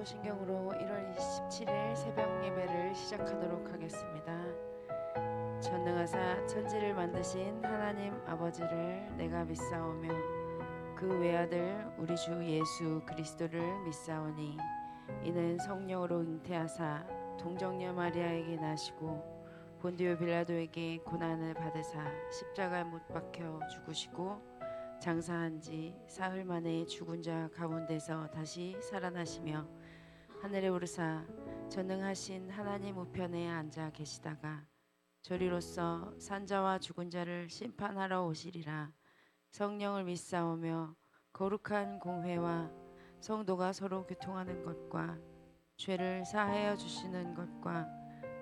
사도신경으로 1월 27일 새벽 예배를 시작하도록 하겠습니다. 전능하사 천지를 만드신 하나님 아버지를 내가 믿사오며 그 외아들 우리 주 예수 그리스도를 믿사오니 이는 성령으로 잉태하사 동정녀 마리아에게 나시고 본디오 빌라도에게 고난을 받으사 십자가에 못 박혀 죽으시고 장사한 지 사흘 만에 죽은 자 가운데서 다시 살아나시며 하늘에 오르사 전능하신 하나님 우편에 앉아 계시다가 저리로서 산자와 죽은 자를 심판하러 오시리라. 성령을 믿사오며 거룩한 공회와 성도가 서로 교통하는 것과 죄를 사하여 주시는 것과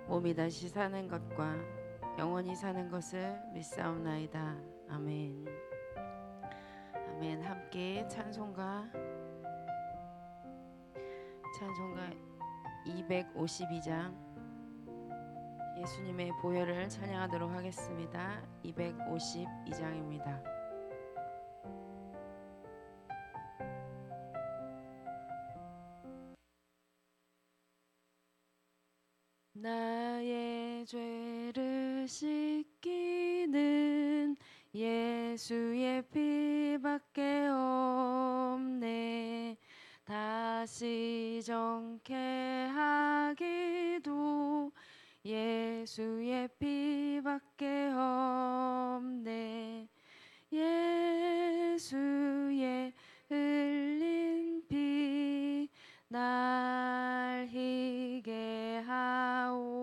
몸이 다시 사는 것과 영원히 사는 것을 믿사옵나이다. 아멘. 아멘. 함께 찬송가 252장 예수님의 보혈을 찬양하도록 하겠습니다. 252장입니다. 나의 죄를 씻기는 예수의 피밖에 없네. 다시 정케 하기도 예수의 피밖에 없네. 예수의 흘린 피 날 희게 하오니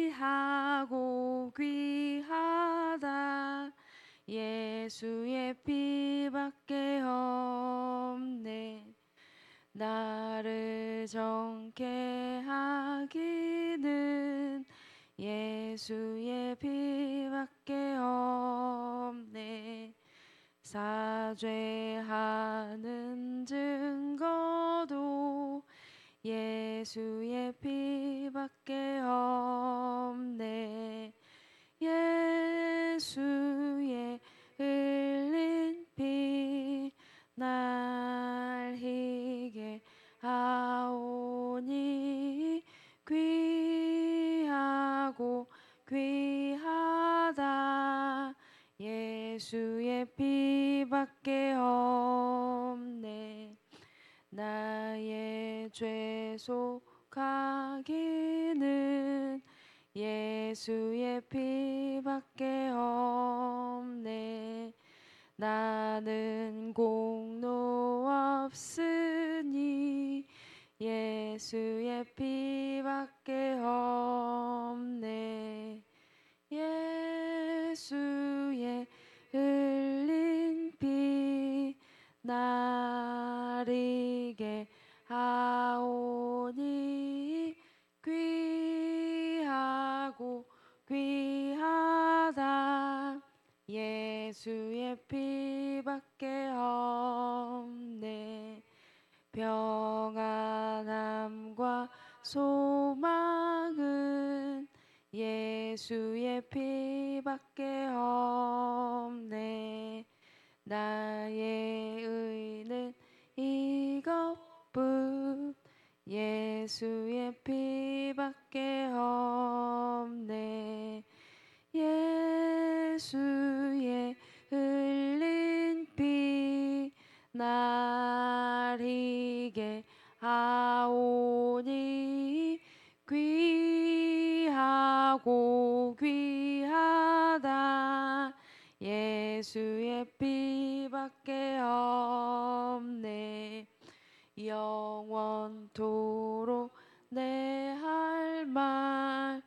귀하고 귀하다. 예수의 피밖에 없네. 나를 정케 하기는 예수의 피밖에 없네. 사죄하는 증거도 예수의 피밖에 없네. 예수의 흘린 피 날 희게 하오니 귀하고 귀하다. 예수의 피밖에 없네. 나의 죄 속하기는 예수의 피밖에 없네. 나는 공로 없으니 예수의 피밖에 없네. 예수의 흘린 피 나리게 하오니 귀하고 귀하다. 예수의 피밖에 없네. 평안함과 소망은 예수의 피밖에 없네. 나의 의는 이것뿐 예수의 피밖에 없네. 예수의 흘린 피 나리게 하오니 귀하고 귀하다. 예수의 피밖에 없네. 영원토록 내 할 말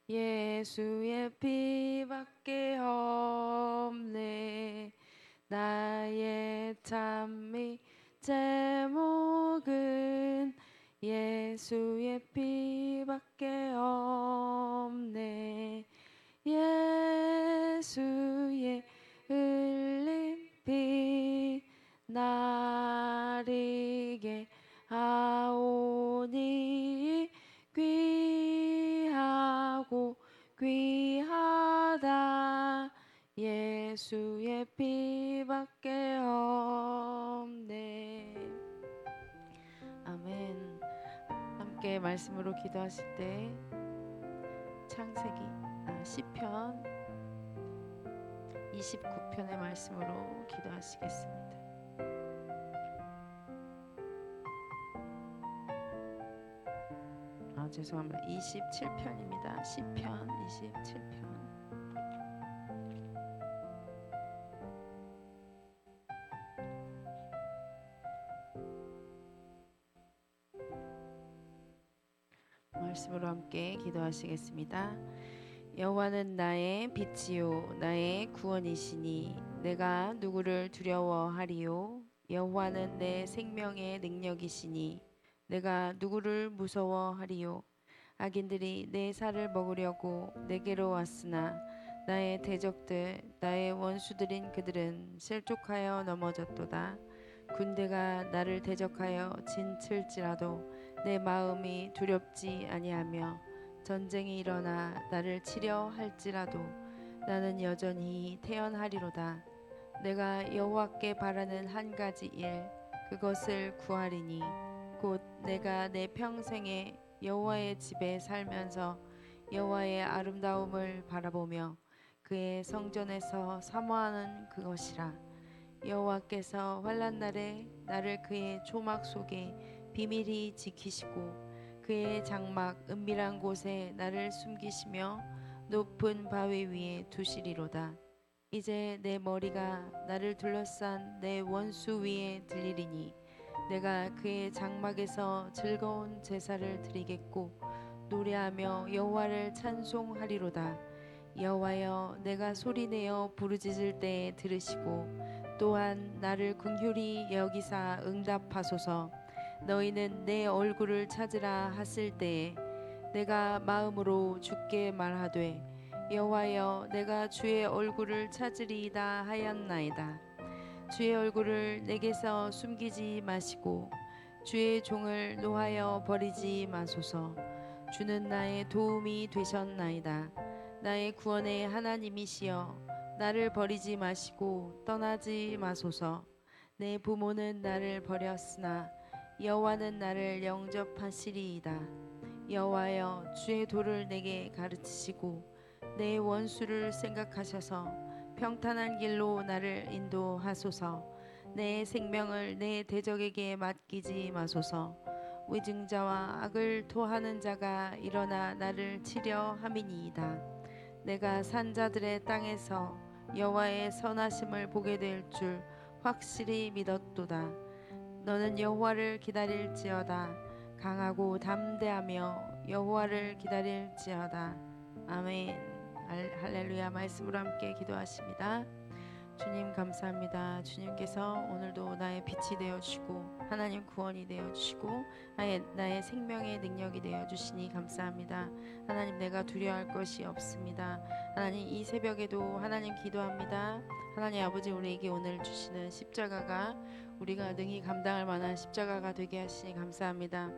예수의 피밖에 없네. 나의 찬미 제목은 예수의 피밖에 없네. 예수의 흘린 피 나리게 하오니 귀하고 귀하다. 예수의 피밖에 없네. 나의 말씀으로 기도하실 때 시편 29편의 말씀으로 기도하시겠습니다. 죄송합니다. 27편입니다. 시편 27편. 말씀으로 함께 기도하시겠습니다. 여호와는 나의 빛이요 나의 구원이시니 내가 누구를 두려워하리요. 여호와는 내 생명의 능력이시니 내가 누구를 무서워하리요. 악인들이 내 살을 먹으려고 내게로 왔으나 나의 대적들 나의 원수들인 그들은 실족하여 넘어졌도다. 군대가 나를 대적하여 진칠지라도 내 마음이 두렵지 아니하며 전쟁이 일어나 나를 치려 할지라도 나는 여전히 태연하리로다. 내가 여호와께 바라는 한 가지 일 그것을 구하리니 곧 내가 내 평생에 여호와의 집에 살면서 여호와의 아름다움을 바라보며 그의 성전에서 사모하는 그것이라. 여호와께서 환난 날에 나를 그의 초막 속에 비밀히 지키시고 그의 장막 은밀한 곳에 나를 숨기시며 높은 바위 위에 두시리로다. 이제 내 머리가 나를 둘러싼 내 원수 위에 들리리니 내가 그의 장막에서 즐거운 제사를 드리겠고 노래하며 여호와를 찬송하리로다. 여호와여 내가 소리내어 부르짖을 때에 들으시고 또한 나를 긍휼히 여기사 응답하소서. 너희는 내 얼굴을 찾으라 하실 때에 내가 마음으로 주께 말하되 여호와여 내가 주의 얼굴을 찾으리이다 하였나이다. 주의 얼굴을 내게서 숨기지 마시고 주의 종을 노하여 버리지 마소서. 주는 나의 도움이 되셨나이다. 나의 구원의 하나님이시여 나를 버리지 마시고 떠나지 마소서. 내 부모는 나를 버렸으나 여호와는 나를 영접하시리이다. 여호와여 주의 도를 내게 가르치시고 내 원수를 생각하셔서 평탄한 길로 나를 인도하소서. 내 생명을 내 대적에게 맡기지 마소서. 위증자와 악을 토하는 자가 일어나 나를 치려 함이니이다. 내가 산자들의 땅에서 여호와의 선하심을 보게 될 줄 확실히 믿었도다. 너는 여호와를 기다릴지어다. 강하고 담대하며 여호와를 기다릴지어다. 아멘. 할렐루야. 말씀으로 함께 기도하십니다. 주님 감사합니다. 주님께서 오늘도 나의 빛이 되어주시고 하나님 구원이 되어주시고 나의 생명의 능력이 되어주시니 감사합니다. 하나님 내가 두려워할 것이 없습니다. 하나님 이 새벽에도 하나님 기도합니다. 하나님 아버지 우리에게 오늘 주시는 십자가가 우리가 능히 감당할 만한 십자가가 되게 하시니 감사합니다.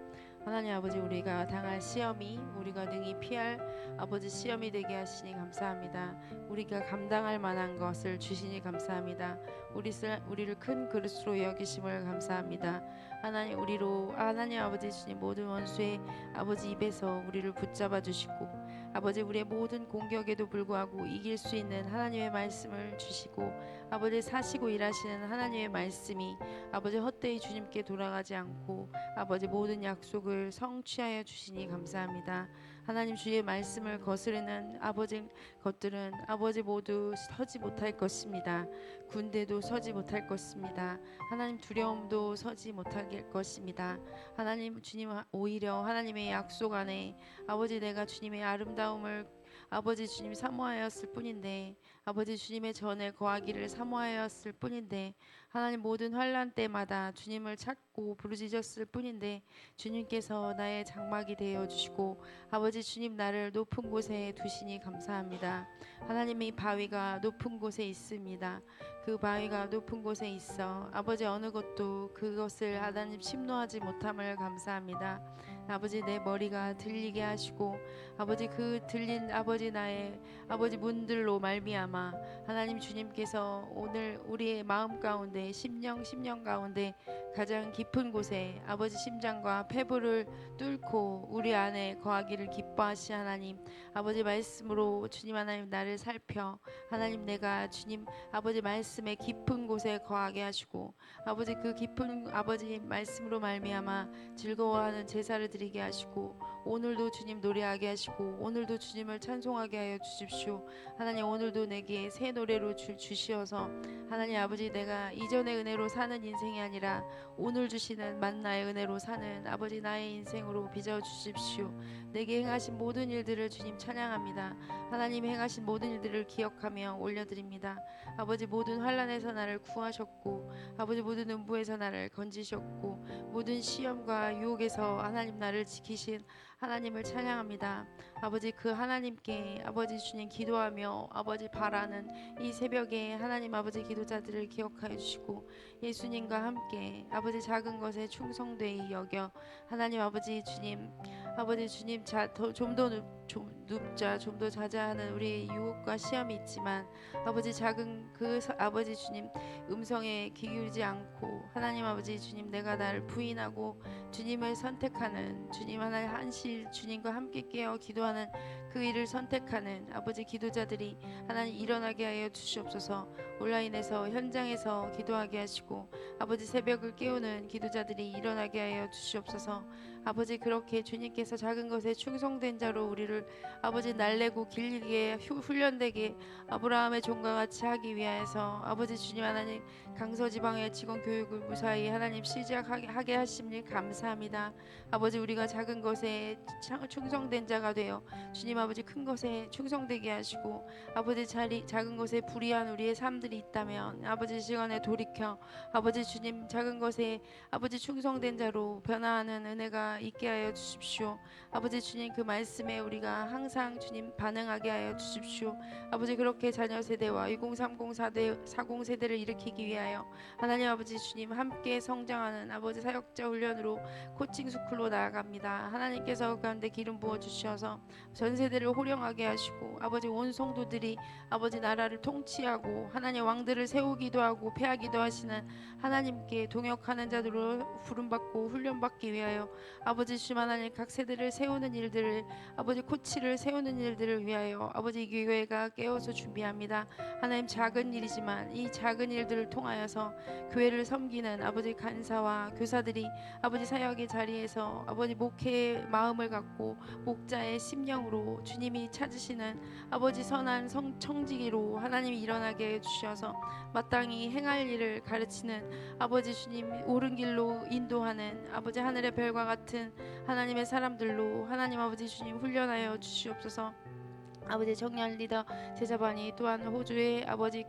하나님 아버지 우리가 당할 시험이 우리가 능히 피할 아버지 시험이 되게 하시니 감사합니다. 우리가 감당할 만한 것을 주시니 감사합니다. 우리를 큰 그릇으로 여기심을 감사합니다. 하나님 우리로 하나님 아버지 주님 모든 원수의 아버지 입에서 우리를 붙잡아 주시고 아버지 우리의 모든 공격에도 불구하고 이길 수 있는 하나님의 말씀을 주시고 아버지 사시고 일하시는 하나님의 말씀이 아버지 헛되이 주님께 돌아가지 않고 아버지 모든 약속을 성취하여 주시니 감사합니다. 하나님 주의 말씀을 거스르는 아버지 것들은 아버지 모두 서지 못할 것입니다. 군대도 서지 못할 것입니다. 하나님 두려움도 서지 못할 것입니다. 하나님 주님 오히려 하나님의 약속 안에 아버지 내가 주님의 아름다움을 아버지 주님 사모하였을 뿐인데 아버지 주님의 전에 거하기를 사모하였을 뿐인데 하나님 모든 환난 때마다 주님을 찾고 부르짖었을 뿐인데 주님께서 나의 장막이 되어 주시고 아버지 주님 나를 높은 곳에 두시니 감사합니다. 하나님의 바위가 높은 곳에 있습니다. 그 바위가 높은 곳에 있어 아버지 어느 것도 그것을 하나님 침노하지 못함을 감사합니다. 아버지 내 머리가 들리게 하시고 아버지 그 들린 아버지 나의 아버지 문들로 말미암아 하나님 주님께서 오늘 우리의 마음 가운데 심령 가운데 가장 깊은 곳에 아버지 심장과 폐부를 뚫고 우리 안에 거하기를 기뻐하시 하나님 아버지 말씀으로 주님 하나님 나를 살펴 하나님 내가 주님 아버지 말씀의 깊은 곳에 거하게 하시고 아버지 그 깊은 아버지 말씀으로 말미암아 즐거워하는 제사를 드리게 하시고 오늘도 주님 노래하게 하시고 오늘도 주님을 찬송하게 하여 주십시오. 하나님 오늘도 내게 새 노래로 주시어서 하나님 아버지 내가 이전의 은혜로 사는 인생이 아니라 오늘 주시는 만나의 은혜로 사는 아버지 나의 인생으로 빚어 주십시오. 내게 행하신 모든 일들을 주님 찬양합니다. 하나님 행하신 모든 일들을 기억하며 올려드립니다. 아버지 모든 환난에서 나를 구하셨고 아버지 모든 음부에서 나를 건지셨고 모든 시험과 유혹에서 하나님 나를 지키신 하나님을 찬양합니다. 아버지 그 하나님께 아버지 주님 기도하며 아버지 바라는 이 새벽에 하나님 아버지 기도자들을 기억하여 주시고 예수님과 함께 아버지 작은 것에 충성되이 여겨 하나님 아버지 주님 좀 더 눕자 좀 더 자자하는 우리의 유혹과 시험이 있지만 아버지 작은 아버지 주님 음성에 귀 기울이지 않고 하나님 아버지 주님 내가 나를 부인하고 주님을 선택하는 주님 하나님 한실 주님과 함께 깨어 기도하는 그 일을 선택하는 아버지 기도자들이 하나님 일어나게 하여 주시옵소서. 온라인에서 현장에서 기도하게 하시고 아버지 새벽을 깨우는 기도자들이 일어나게 하여 주시옵소서. 아버지 그렇게 주님께서 작은 것에 충성된 자로 우리를 아버지 날래고 길게 훈련되게 아브라함의 종과 같이 하기 위하여서 아버지 주님 하나님 강서지방의 직원 교육을 무사히 하나님 시작하게 하심을 감사합니다. 아버지 우리가 작은 것에 충성된 자가 되어 주님 아버지 큰 것에 충성되게 하시고 아버지 작은 것에 불의한 우리의 삶들이 있다면 아버지 시간에 돌이켜 아버지 주님 작은 것에 아버지 충성된 자로 변화하는 은혜가 있게 하여 주십시오. 아버지 주님 그 말씀에 우리가 항상 주님 반응하게 하여 주십시오. 아버지 그렇게 자녀 세대와 2030 40 세대를 일으키기 위하여 하나님 아버지 주님 함께 성장하는 아버지 사역자 훈련으로 코칭 스쿨로 나아갑니다. 하나님께서 그 가운데 기름 부어 주셔서 전 세대를 호령하게 하시고 아버지 온 성도들이 아버지 나라를 통치하고 하나님 왕들을 세우기도 하고 폐하기도 하시는 하나님께 동역하는 자들로 부름받고 훈련받기 위하여 아버지 주님 하나님 각 세대를 세우는 일들을 아버지 코치를 세우는 일들을 위하여 아버지 이 교회가 깨어서 준비합니다. 하나님 작은 일이지만 이 작은 일들을 통하여서 교회를 섬기는 아버지 간사와 교사들이 아버지 사역의 자리에서 아버지 목회의 마음을 갖고 목자의 심령으로 주님이 찾으시는 아버지 선한 청지기로 하나님이 일어나게 해주셔서 마땅히 행할 일을 가르치는 아버지 주님 옳은 길로 인도하는 아버지 하늘의 별과 같은 하나님의 사람들로 하나님 아버지 주님 훈련하여 주시옵소서. 아버지 청년 리더 제자반이 또한 호주에 아버지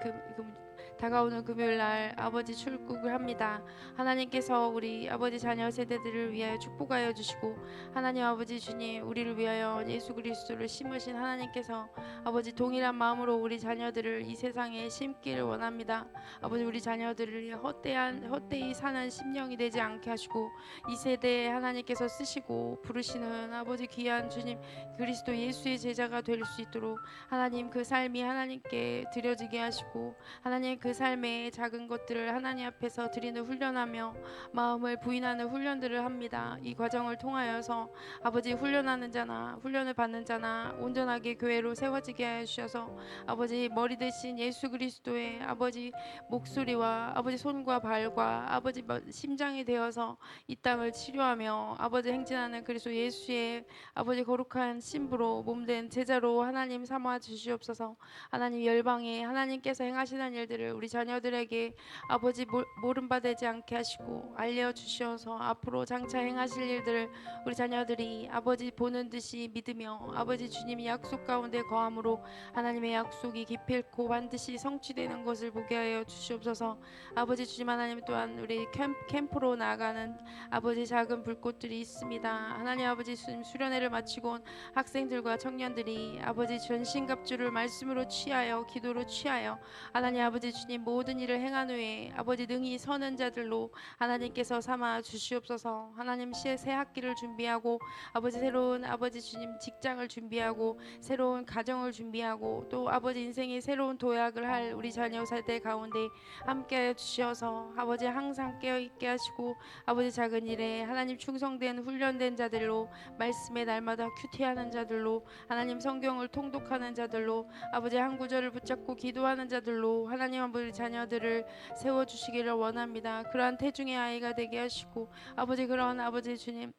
다가오는 금요일 날 아버지 출국을 합니다. 하나님께서 우리 아버지 자녀 세대들을 위하여 축복하여 주시고 하나님 아버지 주님 우리를 위하여 예수 그리스도를 심으신 하나님께서 아버지 동일한 마음으로 우리 자녀들을 이 세상에 심기를 원합니다. 아버지 우리 자녀들을 헛되이 사는 심령이 되지 않게 하시고 이 세대에 하나님께서 쓰시고 부르시는 아버지 귀한 주님 그리스도 예수의 제자가 될 수 있도록 하나님 그 삶이 하나님께 드려지게 하시고 하나님 그 삶의 작은 것들을 하나님 앞에서 드리는 훈련하며 마음을 부인하는 훈련들을 합니다. 이 과정을 통하여서 아버지 훈련하는 자나 훈련을 받는 자나 온전하게 교회로 세워지게 하여 주셔서 아버지 머리 대신 예수 그리스도의 아버지 목소리와 아버지 손과 발과 아버지 심장이 되어서 이 땅을 치료하며 아버지 행진하는 그리스도 예수의 아버지 거룩한 신부로 몸된 제자로 하나님 삼아 주시옵소서. 하나님 열방에 하나님께서 행하시는 일들을 우리 자녀들에게 아버지 모른바 되지 않게 하시고 알려주셔서 앞으로 장차 행하실 일들을 우리 자녀들이 아버지 보는 듯이 믿으며 아버지 주님이 약속 가운데 거함으로 하나님의 약속이 기필코 반드시 성취되는 것을 보게 하여 주시옵소서. 아버지 주님 하나님 또한 우리 캠프로 나아가는 아버지 작은 불꽃들이 있습니다. 하나님 아버지 주님 수련회를 마치고 온 학생들과 청년들이 아버지 전신갑주를 말씀으로 취하여 기도로 취하여 하나님 아버지 주님 모든 일을 행한 후에 아버지 능히 서는 자들로 하나님께서 삼아 주시옵소서. 하나님 새 학기를 준비하고 아버지 새로운 아버지 주님 직장을 준비하고 새로운 가정을 준비하고 또 아버지 인생의 새로운 도약을 할 우리 자녀 세대 가운데 함께하여 주시어서 아버지 항상 깨어있게 하시고 아버지 작은 일에 하나님 충성된 훈련된 자들로 말씀에 날마다 큐티하는 자들로 하나님 성경을 통독하는 자들로 아버지 한 구절을 붙잡고 기도하는 자들로 하나님 아버지 자녀들을 세워주시기를 원합니다. 그러한 태중의 아이가 되게 하시고 아버지 그러한 아버지 주님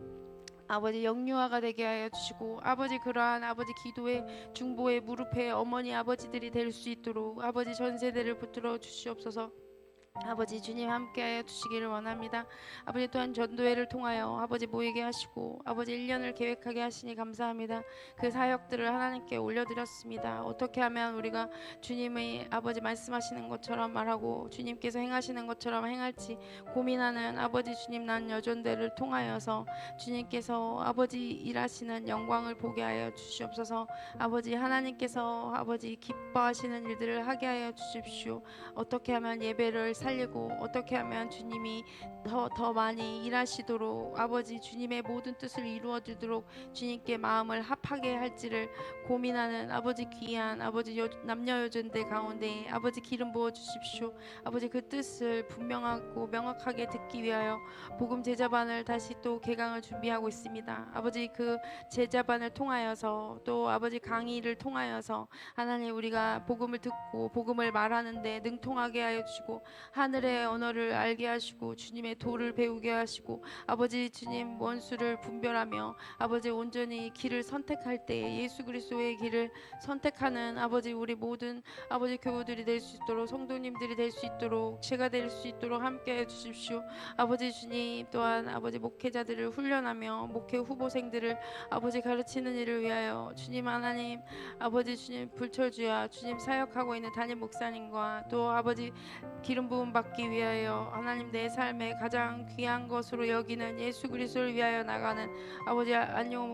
아버지 영유아가 되게 하여 주시고 아버지 그러한 아버지 기도의 중보의 무릎에 어머니 아버지들이 될 수 있도록 아버지 전 세대를 붙들어 주시옵소서. 아버지 주님 함께하여 주시기를 원합니다. 아버지 또한 전도회를 통하여 아버지 모이게 하시고 아버지 1년을 계획하게 하시니 감사합니다. 그 사역들을 하나님께 올려드렸습니다. 어떻게 하면 우리가 주님의 아버지 말씀하시는 것처럼 말하고 주님께서 행하시는 것처럼 행할지 고민하는 아버지 주님 난 여전대를 통하여서 주님께서 아버지 일하시는 영광을 보게 하여 주시옵소서. 아버지 하나님께서 아버지 기뻐하시는 일들을 하게 하여 주십시오. 어떻게 하면 예배를 살리고 어떻게 하면 주님이 더 많이 일하시도록 아버지 주님의 모든 뜻을 이루어지도록 주님께 마음을 합하게 할지를 고민하는 아버지 귀한 아버지 남녀 여전대 가운데 아버지 기름 부어 주십시오. 아버지 그 뜻을 분명하고 명확하게 듣기 위하여 복음 제자반을 다시 또 개강을 준비하고 있습니다. 아버지 그 제자반을 통하여서 또 아버지 강의를 통하여서 하나님 우리가 복음을 듣고 복음을 말하는데 능통하게 하여 주시고 하늘의 언어를 알게 하시고 주님의 도를 배우게 하시고 아버지 주님 원수를 분별하며 아버지 온전히 길을 선택할 때 예수 그리스도의 길을 선택하는 아버지 우리 모든 아버지 교우들이 될 수 있도록 성도님들이 될 수 있도록 제가 될 수 있도록 함께해 주십시오. 아버지 주님 또한 아버지 목회자들을 훈련하며 목회 후보생들을 아버지 가르치는 일을 위하여 주님 하나님 아버지 주님 불철주야 주님 사역하고 있는 담임 목사님과 또 아버지 기름 부음 받기 위하여 하나님 내 삶의 가장 귀한 것으로 여기는 예수 그리스도를 위하여 나가는 아버지 안녕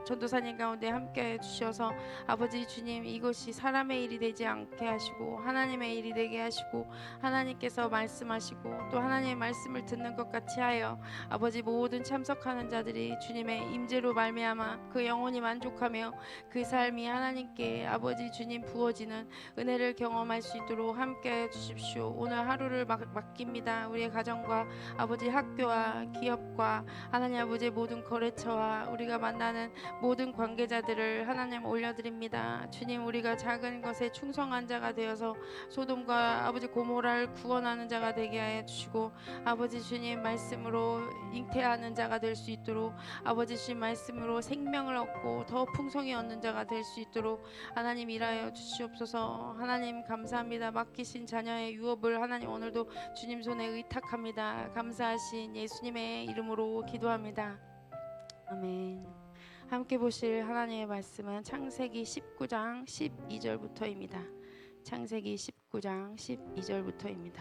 전도사님 가운데 함께 해주셔서 아버지 주님 이것이 사람의 일이 되지 않게 하시고 하나님의 일이 되게 하시고 하나님께서 말씀하시고 또 하나님의 말씀을 듣는 것 같이 하여 아버지 모든 참석하는 자들이 주님의 임재로 말미암아 그 영혼이 만족하며 그 삶이 하나님께 아버지 주님 부어지는 은혜를 경험할 수 있도록 함께 해주십시오. 오늘 하루를 맡깁니다. 우리의 가정과 아버지 학교와 기업과 하나님 아버지의 모든 거래처와 우리가 만나는 모든 관계자들을 하나님 올려드립니다. 주님 우리가 작은 것에 충성한 자가 되어서 소돔과 아버지 고모라를 구원하는 자가 되게 하여 주시고 아버지 주님 말씀으로 잉태하는 자가 될 수 있도록 아버지 주님 말씀으로 생명을 얻고 더 풍성히 얻는 자가 될 수 있도록 하나님 일하여 주시옵소서. 하나님 감사합니다. 맡기신 자녀의 유업을 하나님 오늘도 주님 손에 의탁합니다. 감사하신 예수님의 이름으로 기도합니다. 아멘. 함께 보실 하나님의 말씀은 창세기 19장 12절부터입니다. 창세기 19장 12절부터입니다.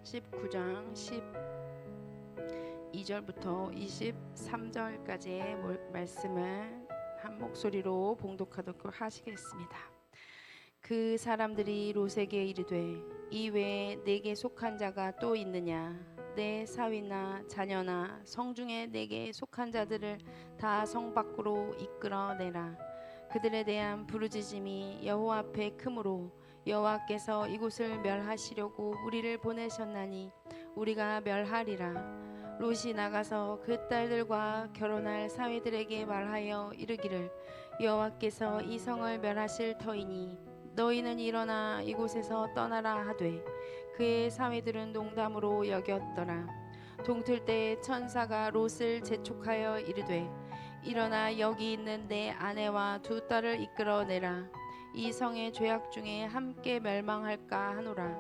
(19장 12절부터 23절까지의 말씀을 한 목소리로 봉독하도록 하시겠습니다. 그 사람들이 롯에게 이르되 이 외에 내게 속한 자가 또 있느냐? 내 사위나 자녀나 성중에 내게 속한 자들을 다 성 밖으로 이끌어내라. 그들에 대한 부르짖음이 여호와 앞에 크므로 여호와께서 이곳을 멸하시려고 우리를 보내셨나니 우리가 멸하리라. 롯이 나가서 그 딸들과 결혼할 사위들에게 말하여 이르기를 여호와께서 이 성을 멸하실 터이니 너희는 일어나 이곳에서 떠나라 하되 그의 사위들은 농담으로 여겼더라. 동틀 때 천사가 롯을 재촉하여 이르되 일어나 여기 있는 내 아내와 두 딸을 이끌어내라. 이 성의 죄악 중에 함께 멸망할까 하노라.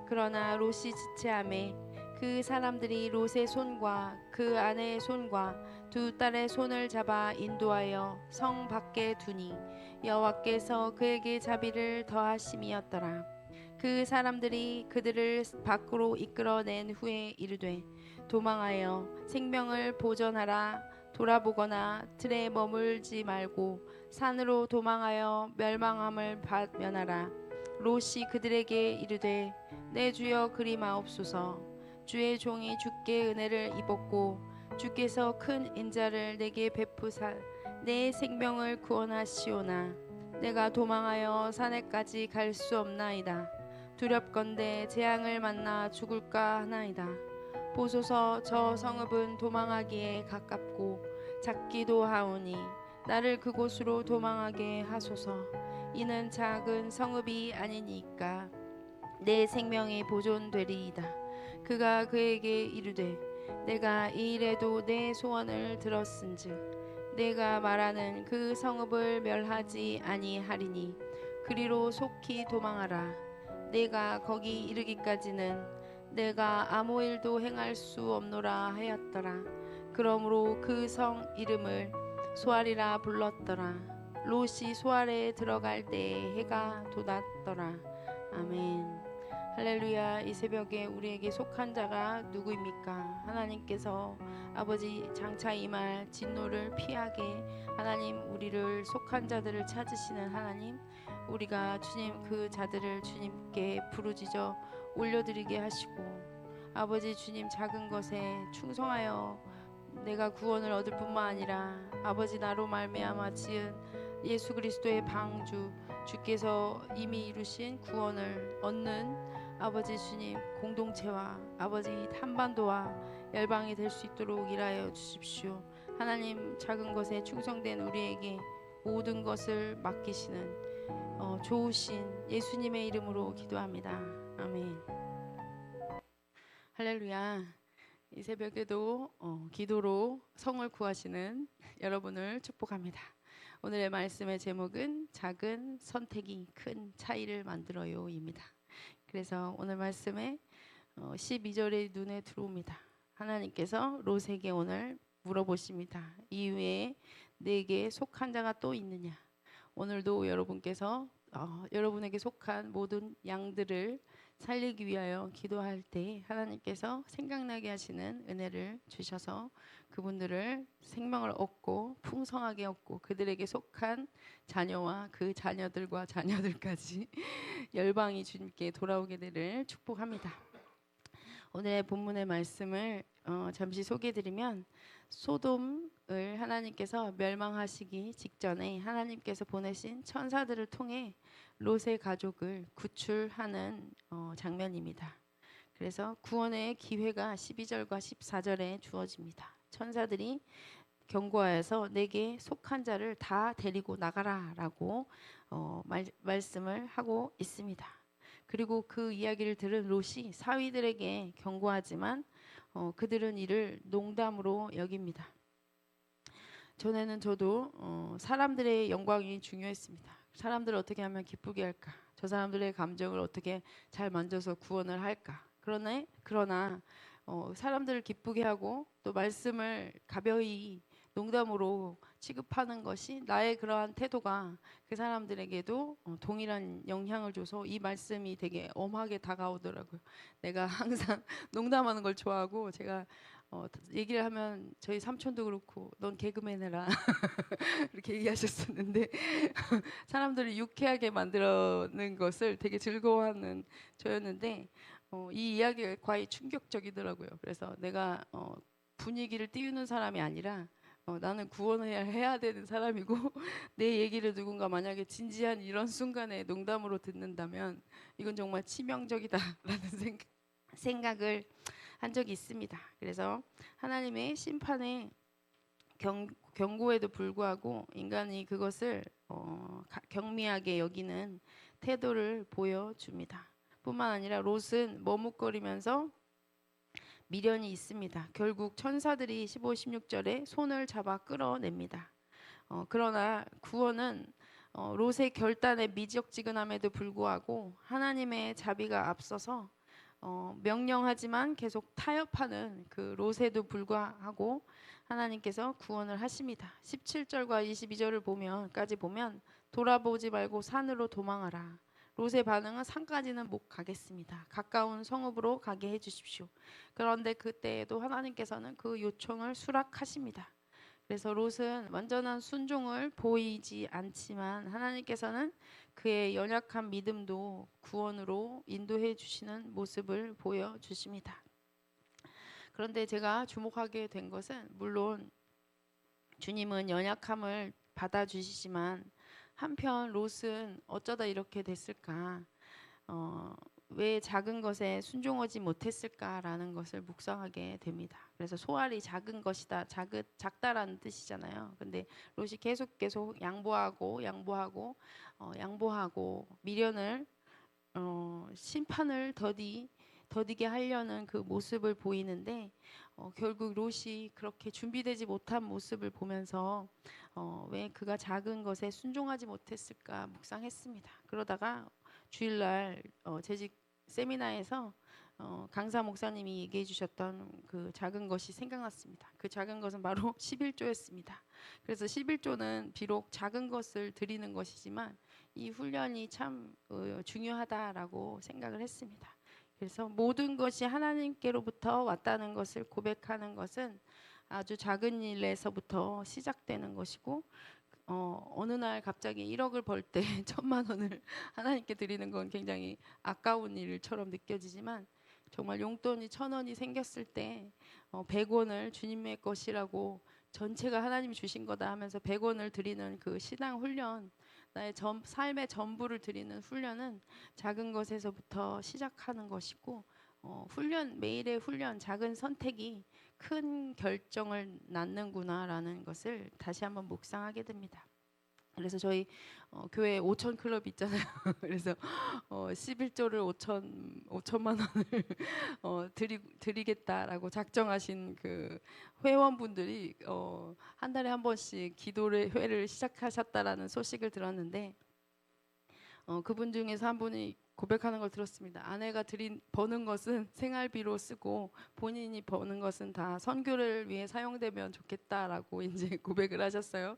그러나 롯이 지체하매 그 사람들이 롯의 손과 그 아내의 손과 두 딸의 손을 잡아 인도하여 성 밖에 두니 여호와께서 그에게 자비를 더하심이었더라. 그 사람들이 그들을 밖으로 이끌어낸 후에 이르되 도망하여 생명을 보전하라. 돌아보거나 들에 머물지 말고 산으로 도망하여 멸망함을 면하라. 롯이 그들에게 이르되 내 주여 그리마옵소서. 주의 종이 주께 은혜를 입었고 주께서 큰 인자를 내게 베푸사 내 생명을 구원하시오나 내가 도망하여 산에까지 갈 수 없나이다. 두렵건대 재앙을 만나 죽을까 하나이다. 보소서 저 성읍은 도망하기에 가깝고 작기도 하오니 나를 그곳으로 도망하게 하소서. 이는 작은 성읍이 아니니까 내 생명이 보존되리이다. 그가 그에게 이르되 내가 이 일에도 내 소원을 들었은즉 내가 말하는 그 성읍을 멸하지 아니하리니 그리로 속히 도망하라. 내가 거기 이르기까지는 내가 아무 일도 행할 수 없노라 하였더라. 그러므로 그 성 이름을 소알이라 불렀더라. 롯이 소알에 들어갈 때에 해가 돋았더라. 아멘. 할렐루야. 이 새벽에 우리에게 속한 자가 누구입니까? 하나님께서 아버지 장차 임할 진노를 피하게 하나님 우리를 속한 자들을 찾으시는 하나님, 우리가 주님 그 자들을 주님께 부르짖어 올려드리게 하시고 아버지 주님 작은 것에 충성하여 내가 구원을 얻을 뿐만 아니라 아버지 나로 말미암아 지은 예수 그리스도의 방주 주께서 이미 이루신 구원을 얻는 아버지 주님 공동체와 아버지 한반도와 열방이 될 수 있도록 일하여 주십시오. 하나님 작은 것에 충성된 우리에게 모든 것을 맡기시는 좋으신 예수님의 이름으로 기도합니다. 아멘. 할렐루야. 이 새벽에도 기도로 성을 구하시는 여러분을 축복합니다. 오늘의 말씀의 제목은 작은 선택이 큰 차이를 만들어요입니다. 그래서 오늘 말씀에 12절에 눈에 들어옵니다. 하나님께서 롯에게 오늘 물어보십니다. 이후에 내게 속한 자가 또 있느냐? 오늘도 여러분께서 여러분에게 속한 모든 양들을 살리기 위하여 기도할 때 하나님께서 생각나게 하시는 은혜를 주셔서 그분들을 생명을 얻고 풍성하게 얻고 그들에게 속한 자녀와 그 자녀들과 자녀들까지 열방이 주님께 돌아오게 되를 축복합니다. 오늘의 본문의 말씀을 잠시 소개해드리면 소돔을 하나님께서 멸망하시기 직전에 하나님께서 보내신 천사들을 통해 롯의 가족을 구출하는 장면입니다. 그래서 구원의 기회가 12절과 14절에 주어집니다. 천사들이 경고하여서 내게 속한 자를 다 데리고 나가라라고 말씀을 하고 있습니다. 그리고 그 이야기를 들은 롯이 사위들에게 경고하지만 그들은 이를 농담으로 여깁니다. 전에는 저도 사람들의 영광이 중요했습니다. 사람들을 어떻게 하면 기쁘게 할까? 저 사람들의 감정을 어떻게 잘 만져서 구원을 할까? 그러나 사람들을 기쁘게 하고 또 말씀을 가벼이 농담으로 취급하는 것이 나의 그러한 태도가 그 사람들에게도 동일한 영향을 줘서 이 말씀이 되게 엄하게 다가오더라고요. 내가 항상 농담하는 걸 좋아하고 제가 얘기를 하면 저희 삼촌도 그렇고 넌 개그맨 해라 이렇게 얘기하셨었는데 사람들을 유쾌하게 만드는 것을 되게 즐거워하는 저였는데 이 이야기가 과히 충격적이더라고요. 그래서 내가 분위기를 띄우는 사람이 아니라 나는 구원을 해야 되는 사람이고 내 얘기를 누군가 만약에 진지한 이런 순간에 농담으로 듣는다면 이건 정말 치명적이다라는 생각을 한 적이 있습니다. 그래서 하나님의 심판의 경고에도 불구하고 인간이 그것을 경미하게 여기는 태도를 보여줍니다. 뿐만 아니라 롯은 머뭇거리면서 미련이 있습니다. 결국 천사들이 15, 16절에 손을 잡아 끌어냅니다. 그러나 구원은 롯의 결단에 미적지근함에도 불구하고 하나님의 자비가 앞서서 명령하지만 계속 타협하는 그 롯에도 불구하고 하나님께서 구원을 하십니다. 17절과 22절을 보면 돌아보지 말고 산으로 도망하라. 롯의 반응은 산까지는 못 가겠습니다. 가까운 성읍으로 가게 해주십시오. 그런데 그때에도 하나님께서는 그 요청을 수락하십니다. 그래서 롯은 완전한 순종을 보이지 않지만 하나님께서는 그의 연약한 믿음도 구원으로 인도해 주시는 모습을 보여주십니다. 그런데 제가 주목하게 된 것은 물론 주님은 연약함을 받아주시지만 한편 롯은 어쩌다 이렇게 됐을까? 왜 작은 것에 순종하지 못했을까라는 것을 묵상하게 됩니다. 그래서 소알이 작은 것이다, 작다라는 뜻이잖아요. 근데 롯이 계속 양보하고 미련을 심판을 더디게 하려는 그 모습을 보이는데 결국 롯이 그렇게 준비되지 못한 모습을 보면서 왜 그가 작은 것에 순종하지 못했을까 묵상했습니다. 그러다가 주일날 재직 세미나에서 강사 목사님이 얘기해 주셨던 그 작은 것이 생각났습니다. 그 작은 것은 바로 11조였습니다. 그래서 11조는 비록 작은 것을 드리는 것이지만 이 훈련이 참 중요하다라고 생각을 했습니다. 그래서 모든 것이 하나님께로부터 왔다는 것을 고백하는 것은 아주 작은 일에서부터 시작되는 것이고 어느 날 갑자기 1억을 벌 때 1,000만 원을 하나님께 드리는 건 굉장히 아까운 일처럼 느껴지지만 정말 용돈이 1,000원이 생겼을 때 100원을 주님의 것이라고 전체가 하나님이 주신 거다 하면서 100원을 드리는 그 신앙 훈련, 나의 삶의 전부를 드리는 훈련은 작은 것에서부터 시작하는 것이고 매일의 훈련, 작은 선택이 큰 결정을 낳는구나라는 것을 다시 한번 묵상하게 됩니다. 그래서 저희 교회 5천 클럽 있잖아요. 그래서 11조를 5천만 원을 드리겠다라고 작정하신 그 회원분들이 한 달에 한 번씩 기도를 회를 시작하셨다라는 소식을 들었는데 그분 중에서 한 분이 고백하는 걸 들었습니다. 아내가 버는 것은 생활비로 쓰고 본인이 버는 것은 다 선교를 위해 사용되면 좋겠다라고 이제 고백을 하셨어요.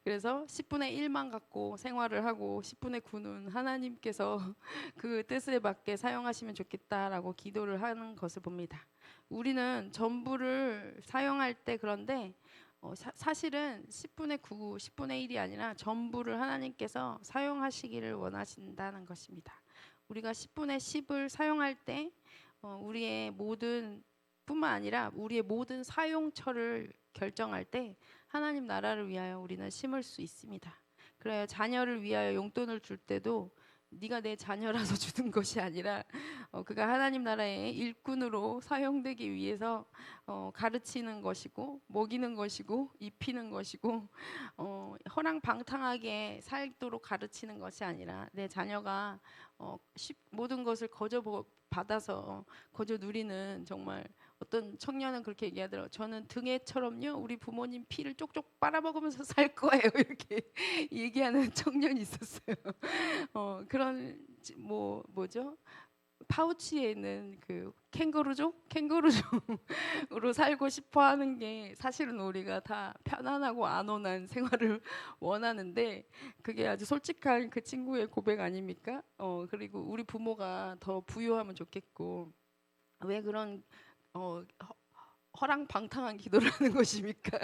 그래서 10분의 1만 갖고 생활을 하고 10분의 9는 하나님께서 그 뜻에 맞게 사용하시면 좋겠다라고 기도를 하는 것을 봅니다. 우리는 전부를 사용할 때 그런데 사실은 10분의 9, 10분의 1이 아니라 전부를 하나님께서 사용하시기를 원하신다는 것입니다. 우리가 10분의 10을 사용할 때 우리의 모든 뿐만 아니라 우리의 모든 사용처를 결정할 때 하나님 나라를 위하여 우리는 심을 수 있습니다. 그래야 자녀를 위하여 용돈을 줄 때도 네가 내 자녀라서 주는 것이 아니라 그가 하나님 나라의 일꾼으로 사용되기 위해서 가르치는 것이고 먹이는 것이고 입히는 것이고 허랑방탕하게 살도록 가르치는 것이 아니라 내 자녀가 모든 것을 받아서 거저 누리는 정말 어떤 청년은 그렇게 얘기하더라고요. 저는 등에처럼요 우리 부모님 피를 쪽쪽 빨아먹으면서 살 거예요 이렇게 얘기하는 청년이 있었어요. 그런 뭐죠? 파우치에 있는 그 캥거루종으로 살고 싶어 하는 게 사실은 우리가 다 편안하고 안온한 생활을 원하는데 그게 아주 솔직한 그 친구의 고백 아닙니까? 그리고 우리 부모가 더 부유하면 좋겠고 왜 그런 허랑방탕한 기도를 하는 것입니까?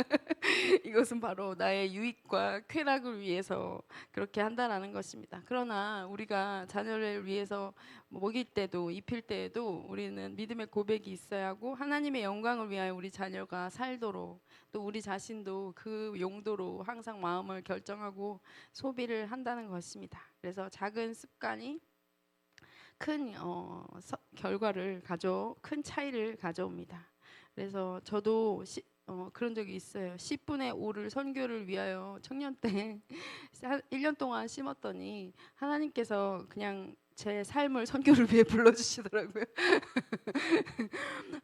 이것은 바로 나의 유익과 쾌락을 위해서 그렇게 한다라는 것입니다. 그러나 우리가 자녀를 위해서 먹일 때도 입힐 때에도 우리는 믿음의 고백이 있어야 하고 하나님의 영광을 위하여 우리 자녀가 살도록 또 우리 자신도 그 용도로 항상 마음을 결정하고 소비를 한다는 것입니다. 그래서 작은 습관이 큰 큰 차이를 가져옵니다. 그래서 저도 그런 적이 있어요. 10분의 5를 선교를 위하여 청년 때 1년 동안 심었더니 하나님께서 그냥 제 삶을 선교를 위해 불러주시더라고요.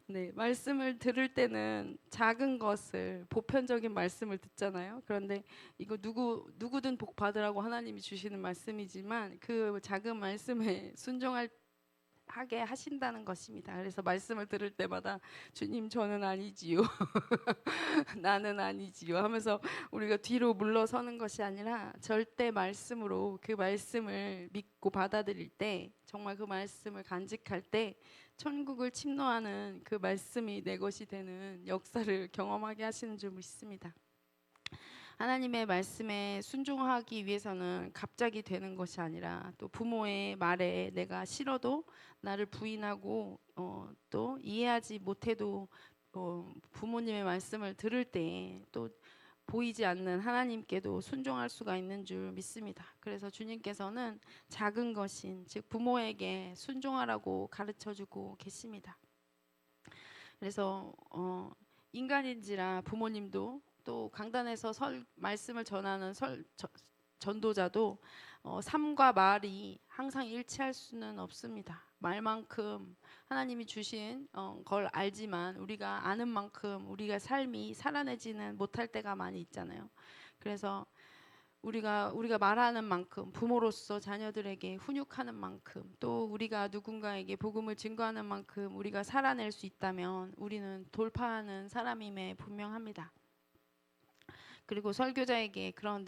네, 말씀을 들을 때는 작은 것을 보편적인 말씀을 듣잖아요. 그런데 이거 누구든 복 받으라고 하나님이 주시는 말씀이지만 그 작은 말씀에 순종할 하게 하신다는 것입니다. 그래서 말씀을 들을 때마다 주님 저는 아니지요. 나는 아니지요 하면서 우리가 뒤로 물러서는 것이 아니라 절대 말씀으로 그 말씀을 믿고 받아들일 때, 정말 그 말씀을 간직할 때 천국을 침노하는 그 말씀이 내 것이 되는 역사를 경험하게 하시는 줄 믿습니다. 하나님의 말씀에 순종하기 위해서는 갑자기 되는 것이 아니라, 또 부모의 말에 내가 싫어도 나를 부인하고 또 이해하지 못해도 부모님의 말씀을 들을 때 또 보이지 않는 하나님께도 순종할 수가 있는 줄 믿습니다. 그래서 주님께서는 작은 것인 즉 부모에게 순종하라고 가르쳐주고 계십니다. 그래서 인간인지라 부모님도, 또 강단에서 말씀을 전하는 전도자도 삶과 말이 항상 일치할 수는 없습니다. 말만큼 하나님이 주신 걸 알지만 우리가 아는 만큼 우리가 삶이 살아내지는 못할 때가 많이 있잖아요. 그래서 우리가 말하는 만큼, 부모로서 자녀들에게 훈육하는 만큼, 또 우리가 누군가에게 복음을 증거하는 만큼 우리가 살아낼 수 있다면 우리는 돌파하는 사람임에 분명합니다. 그리고 설교자에게 그런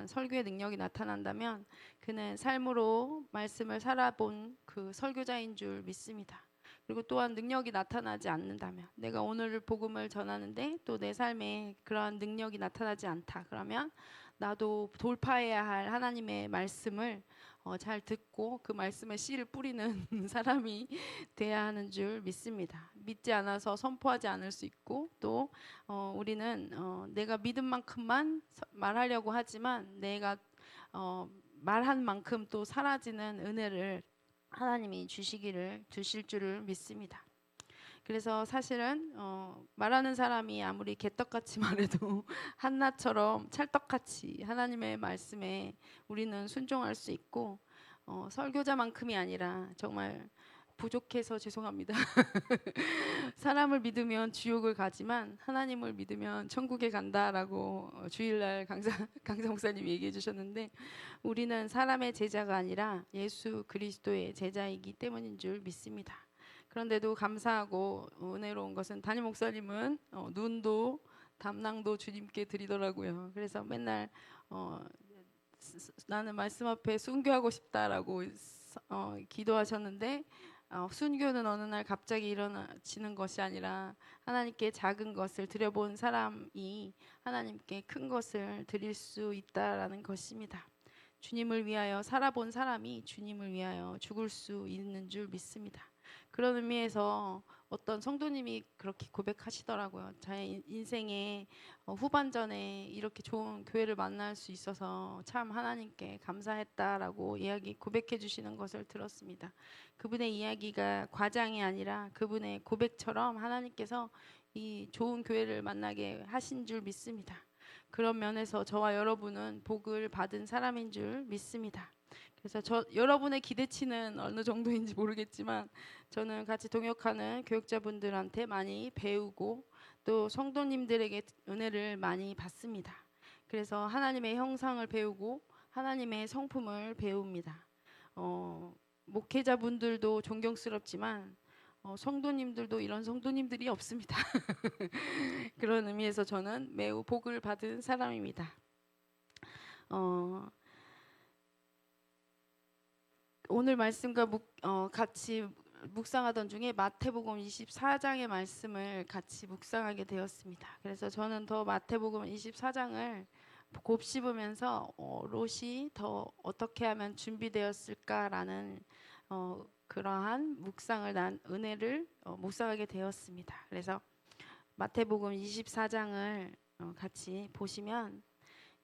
설교의 능력이 나타난다면 그는 삶으로 말씀을 살아본 그 설교자인 줄 믿습니다. 그리고 또한 능력이 나타나지 않는다면, 내가 오늘 복음을 전하는데 또 내 삶에 그러한 능력이 나타나지 않다, 그러면 나도 돌파해야 할 하나님의 말씀을 잘 듣고 그 말씀에 씨를 뿌리는 사람이 돼야 하는 줄 믿습니다. 믿지 않아서 선포하지 않을 수 있고, 또 우리는 내가 믿은 만큼만 말하려고 하지만 내가 말한 만큼 또 사라지는 은혜를 하나님이 주실 줄을 믿습니다. 그래서 사실은 말하는 사람이 아무리 개떡같이 말해도 한나처럼 찰떡같이 하나님의 말씀에 우리는 순종할 수 있고, 설교자만큼이 아니라 정말 부족해서 죄송합니다. 사람을 믿으면 지옥을 가지만 하나님을 믿으면 천국에 간다라고 주일날 강사 목사님이 얘기해 주셨는데, 우리는 사람의 제자가 아니라 예수 그리스도의 제자이기 때문인 줄 믿습니다. 그런데도 감사하고 은혜로운 것은 담임 목사님은 눈도 담낭도 주님께 드리더라고요. 그래서 맨날 나는 말씀 앞에 순교하고 싶다라고 기도하셨는데, 순교는 어느 날 갑자기 일어나지는 것이 아니라 하나님께 작은 것을 드려본 사람이 하나님께 큰 것을 드릴 수 있다라는 것입니다. 주님을 위하여 살아본 사람이 주님을 위하여 죽을 수 있는 줄 믿습니다. 그런 의미에서 어떤 성도님이 그렇게 고백하시더라고요. 자기 인생의 후반전에 이렇게 좋은 교회를 만날 수 있어서 참 하나님께 감사했다라고 고백해 주시는 것을 들었습니다. 그분의 이야기가 과장이 아니라 그분의 고백처럼 하나님께서 이 좋은 교회를 만나게 하신 줄 믿습니다. 그런 면에서 저와 여러분은 복을 받은 사람인 줄 믿습니다. 그래서 여러분의 기대치는 어느 정도인지 모르겠지만 저는 같이 동역하는 교육자분들한테 많이 배우고 또 성도님들에게 은혜를 많이 받습니다. 그래서 하나님의 형상을 배우고 하나님의 성품을 배웁니다. 목회자분들도 존경스럽지만 성도님들도 이런 성도님들이 없습니다. 그런 의미에서 저는 매우 복을 받은 사람입니다. 오늘 말씀과 같이 묵상하던 중에 마태복음 24장의 말씀을 같이 묵상하게 되었습니다. 그래서 저는 더 마태복음 24장을 곱씹으면서 롯이 더 어떻게 하면 준비되었을까라는 그러한 은혜를 묵상하게 되었습니다. 그래서 마태복음 24장을 같이 보시면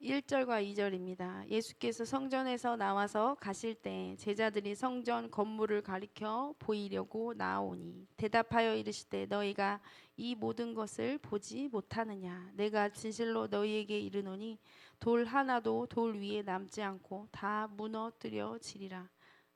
1절과 2절입니다. 예수께서 성전에서 나와서 가실 때 제자들이 성전 건물을 가리켜 보이려고 나오니 대답하여 이르시되 너희가 이 모든 것을 보지 못하느냐? 내가 진실로 너희에게 이르노니 돌 하나도 돌 위에 남지 않고 다 무너뜨려지리라.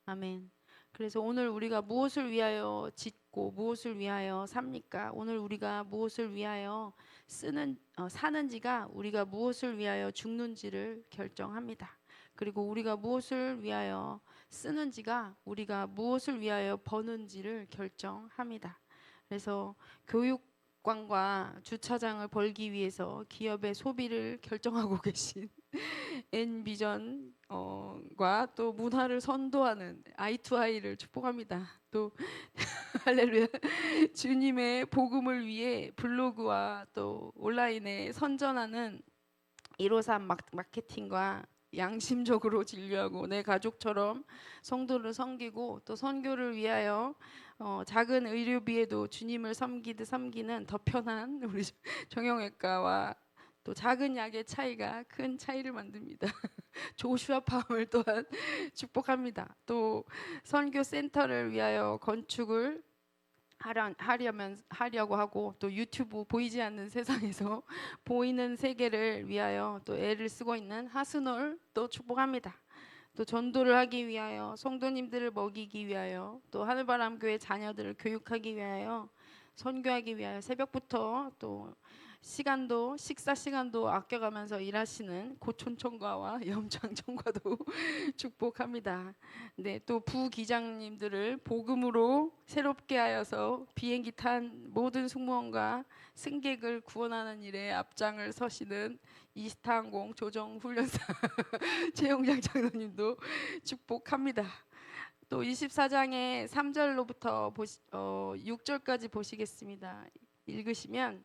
아멘. 그래서 오늘 우리가 무엇을 위하여 짓고 무엇을 위하여 삽니까? 오늘 우리가 무엇을 위하여 사는지가 우리가 무엇을 위하여 죽는지를 결정합니다. 그리고 우리가 무엇을 위하여 쓰는지가 우리가 무엇을 위하여 버는지를 결정합니다. 그래서 교육관과 주차장을 벌기 위해서 기업의 소비를 결정하고 계신 N비전과 또 문화를 선도하는 I2I를 축복합니다. 또 할렐루야. 주님의 복음을 위해 블로그와 또 온라인에 선전하는 153 마케팅과 양심적으로 진료하고 내 가족처럼 성도를 섬기고 또 선교를 위하여 작은 의료비에도 주님을 섬기듯 섬기는 더 편한 우리 정형외과와 또 작은 약의 차이가 큰 차이를 만듭니다. 조슈아 파울 또한 축복합니다. 또 선교 센터를 위하여 건축을 하려고 하고 또 유튜브 보이지 않는 세상에서 보이는 세계를 위하여 또 애를 쓰고 있는 하스놀 또 축복합니다. 또 전도를 하기 위하여 성도님들을 먹이기 위하여 또 하늘바람교회 자녀들을 교육하기 위하여 선교하기 위하여 새벽부터 또 식사 시간도 아껴가면서 일하시는 고촌청과와 염창청과도 축복합니다. 네, 또 부기장님들을 복음으로 새롭게 하여서 비행기 탄 모든 승무원과 승객을 구원하는 일에 앞장을 서시는 이스타항공 조정훈련사 최용장 장로님도 축복합니다. 또 24장의 3절로부터 6절까지 보시겠습니다. 읽으시면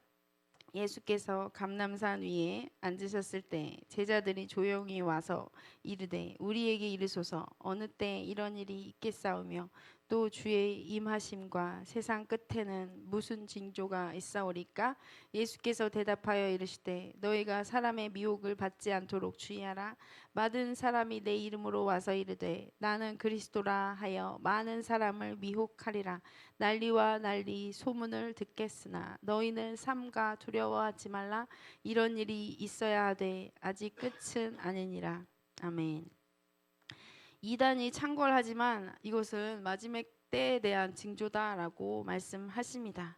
예수께서 감람산 위에 앉으셨을 때 제자들이 조용히 와서 이르되 우리에게 이르소서 어느 때 이런 일이 있겠사오며 또 주의 임하심과 세상 끝에는 무슨 징조가 있사오리까? 예수께서 대답하여 이르시되 너희가 사람의 미혹을 받지 않도록 주의하라. 많은 사람이 내 이름으로 와서 이르되 나는 그리스도라 하여 많은 사람을 미혹하리라. 난리와 난리 소문을 듣겠으나 너희는 삼가 두려워하지 말라. 이런 일이 있어야 하되 아직 끝은 아니니라. 아멘. 이단이 창궐하지만 이것은 마지막 때에 대한 징조다라고 말씀하십니다.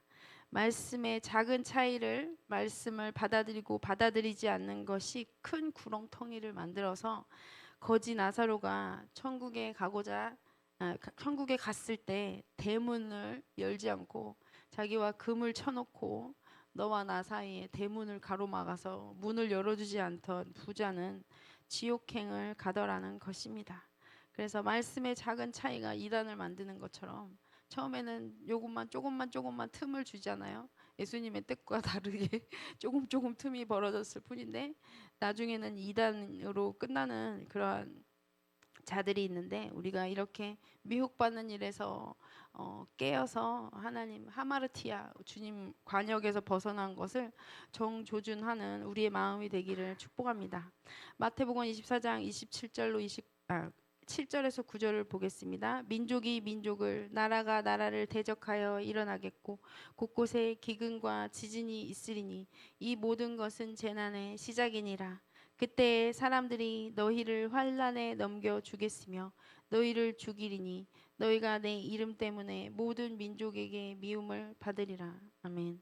말씀의 작은 차이를 말씀을 받아들이고 받아들이지 않는 것이 큰 구렁텅이를 만들어서 거지 나사로가 천국에 갔을 때 대문을 열지 않고 자기와 금을 쳐놓고 너와 나 사이에 대문을 가로막아서 문을 열어주지 않던 부자는 지옥행을 가더라는 것입니다. 그래서 말씀의 작은 차이가 이단을 만드는 것처럼 처음에는 조금만 틈을 주잖아요. 예수님의 뜻과 다르게 조금 틈이 벌어졌을 뿐인데 나중에는 이단으로 끝나는 그러한 자들이 있는데 우리가 이렇게 미혹받는 일에서 깨어서 하나님 하마르티아 주님 관역에서 벗어난 것을 정조준하는 우리의 마음이 되기를 축복합니다. 마태복음 24장 27절로 7절에서 9절을 보겠습니다. 민족이 민족을 나라가 나라를 대적하여 일어나겠고 곳곳에 기근과 지진이 있으리니 이 모든 것은 재난의 시작이니라. 그때 사람들이 너희를 환난에 넘겨 주겠으며 너희를 죽이리니 너희가 내 이름 때문에 모든 민족에게 미움을 받으리라. 아멘.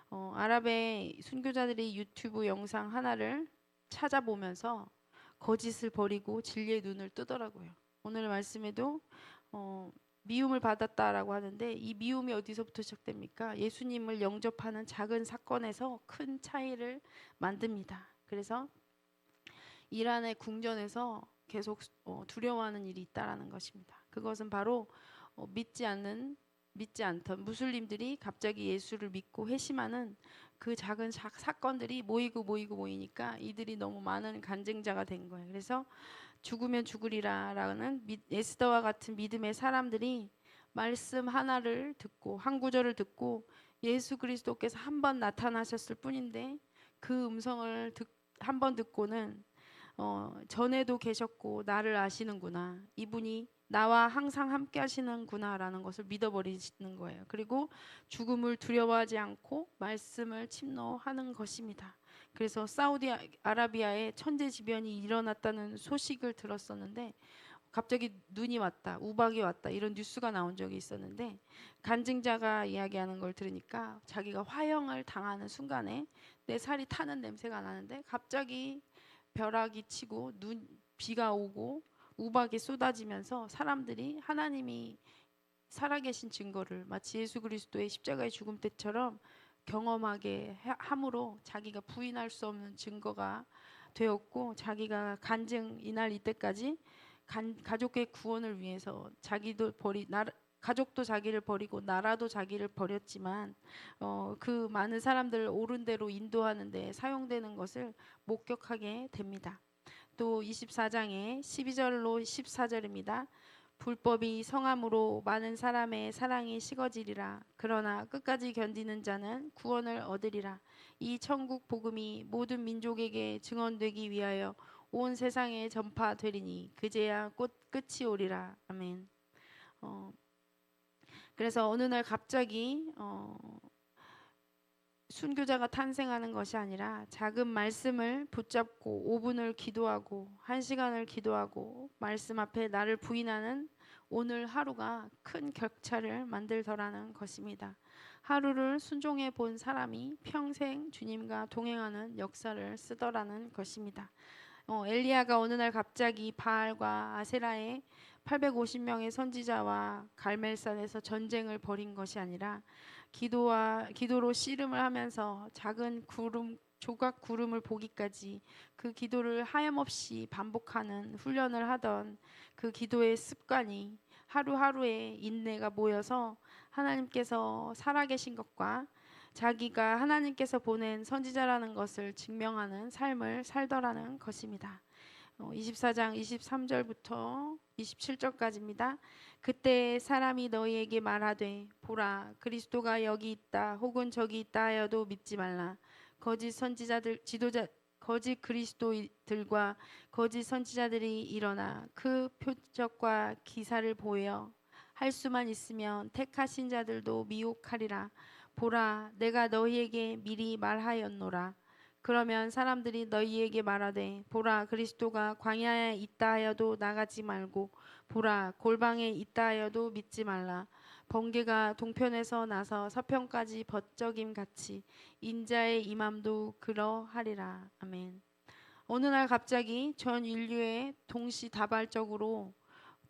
아랍의 순교자들이 유튜브 영상 하나를 찾아보면서 거짓을 버리고 진리의 눈을 뜨더라고요. 오늘 말씀에도 미움을 받았다라고 하는데 이 미움이 어디서부터 시작됩니까? 예수님을 영접하는 작은 사건에서 큰 차이를 만듭니다. 그래서 이란의 궁전에서 계속 두려워하는 일이 있다라는 것입니다. 그것은 바로 믿지 않던 무슬림들이 갑자기 예수를 믿고 회심하는 그 작은 사건들이 모이니까 이들이 너무 많은 간증자가 된 거예요. 그래서 죽으면 죽으리라라는 에스더와 같은 믿음의 사람들이 말씀 하나를 듣고 한 구절을 듣고 예수 그리스도께서 한 번 나타나셨을 뿐인데 그 음성을 한 번 듣고는 전에도 계셨고 나를 아시는구나. 이분이 나와 항상 함께 하시는구나라는 것을 믿어버리시는 거예요. 그리고 죽음을 두려워하지 않고 말씀을 침노하는 것입니다. 그래서 사우디아라비아에 천재지변이 일어났다는 소식을 들었었는데 갑자기 눈이 왔다, 우박이 왔다 이런 뉴스가 나온 적이 있었는데 간증자가 이야기하는 걸 들으니까 자기가 화형을 당하는 순간에 내 살이 타는 냄새가 나는데 갑자기 벼락이 치고 비가 오고 우박이 쏟아지면서 사람들이 하나님이 살아계신 증거를 마치 예수 그리스도의 십자가의 죽음 때처럼 경험하게 함으로 자기가 부인할 수 없는 증거가 되었고, 자기가 간증 이날 이때까지 가족의 구원을 위해서 가족도 자기를 버리고 나라도 자기를 버렸지만 그 많은 사람들을 옳은 대로 인도하는 데 사용되는 것을 목격하게 됩니다. 또 24장의 12절로 14절입니다. 불법이 성함으로 많은 사람의 사랑이 식어지리라. 그러나 끝까지 견디는 자는 구원을 얻으리라. 이 천국 복음이 모든 민족에게 증언되기 위하여 온 세상에 전파되리니 그제야 곧 끝이 오리라. 아멘. 그래서 어느 날 갑자기 순교자가 탄생하는 것이 아니라 작은 말씀을 붙잡고 5분을 기도하고 1시간을 기도하고 말씀 앞에 나를 부인하는 오늘 하루가 큰 격차를 만들더라는 것입니다. 하루를 순종해 본 사람이 평생 주님과 동행하는 역사를 쓰더라는 것입니다. 엘리야가 어느 날 갑자기 바알과 아세라의 850명의 선지자와 갈멜산에서 전쟁을 벌인 것이 아니라 기도로 씨름을 하면서 작은 조각 구름을 보기까지 그 기도를 하염없이 반복하는 훈련을 하던 그 기도의 습관이 하루하루의 인내가 모여서 하나님께서 살아계신 것과 자기가 하나님께서 보낸 선지자라는 것을 증명하는 삶을 살더라는 것입니다. 24장 23절부터 27절까지입니다. 그때 사람이 너희에게 말하되 보라 그리스도가 여기 있다 혹은 저기 있다 하여도 믿지 말라. 거짓 그리스도들과 거짓 선지자들이 일어나 그 표적과 기사를 보여 할 수만 있으면 택하신 자들도 미혹하리라. 보라 내가 너희에게 미리 말하였노라. 그러면 사람들이 너희에게 말하되 보라 그리스도가 광야에 있다 하여도 나가지 말고 보라 골방에 있다 하여도 믿지 말라. 번개가 동편에서 나서 서편까지 벗적임 같이 인자의 임함도 그러하리라. 아멘. 어느 날 갑자기 전 인류의 동시다발적으로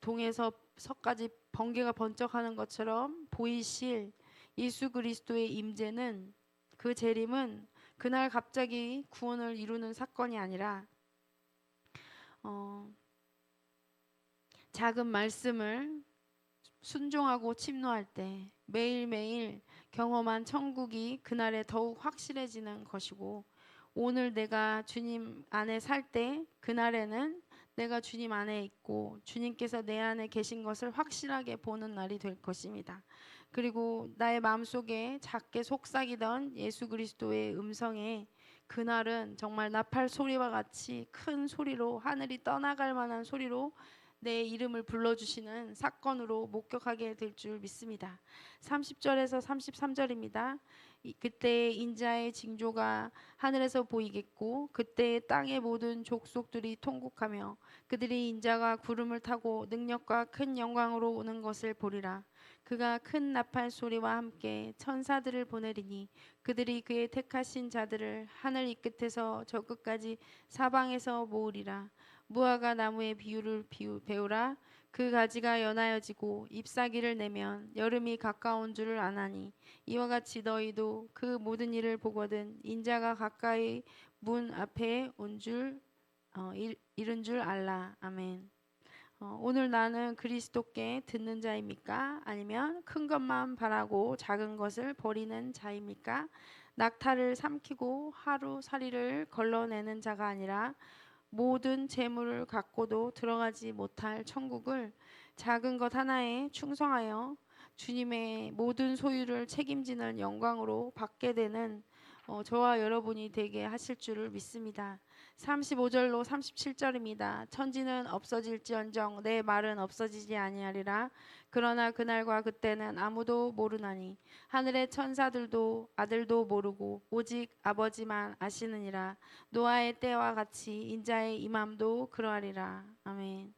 동에서 서까지 번개가 번쩍하는 것처럼 보이실 예수 그리스도의 임재는, 그 재림은 그날 갑자기 구원을 이루는 사건이 아니라 작은 말씀을 순종하고 침노할 때 매일매일 경험한 천국이 그날에 더욱 확실해지는 것이고, 오늘 내가 주님 안에 살 때 그날에는 내가 주님 안에 있고 주님께서 내 안에 계신 것을 확실하게 보는 날이 될 것입니다. 그리고 나의 마음속에 작게 속삭이던 예수 그리스도의 음성에 그날은 정말 나팔 소리와 같이 큰 소리로, 하늘이 떠나갈 만한 소리로 내 이름을 불러주시는 사건으로 목격하게 될 줄 믿습니다. 30절에서 33절입니다. 그때 인자의 징조가 하늘에서 보이겠고 그때 땅의 모든 족속들이 통곡하며 그들이 인자가 구름을 타고 능력과 큰 영광으로 오는 것을 보리라. 그가 큰 나팔 소리와 함께 천사들을 보내리니 그들이 그의 택하신 자들을 하늘 이 끝에서 저 끝까지 사방에서 모으리라. 무화과 나무의 비유를 배우라. 그 가지가 연하여지고 잎사귀를 내면 여름이 가까운 줄을 아나니 이와 같이 너희도 그 모든 일을 보거든 인자가 가까이 문 앞에 이른 줄 알라. 아멘. 오늘 나는 그리스도께 듣는 자입니까? 아니면 큰 것만 바라고 작은 것을 버리는 자입니까? 낙타를 삼키고 하루살이를 걸러내는 자가 아니라 모든 재물을 갖고도 들어가지 못할 천국을 작은 것 하나에 충성하여 주님의 모든 소유를 책임지는 영광으로 받게 되는 저와 여러분이 되게 하실 줄을 믿습니다. 35절로 37절입니다. 천지는 없어질지언정 내 말은 없어지지 아니하리라. 그러나 그날과 그때는 아무도 모르나니 하늘의 천사들도 아들도 모르고 오직 아버지만 아시느니라. 노아의 때와 같이 인자의 임함도 그러하리라. 아멘.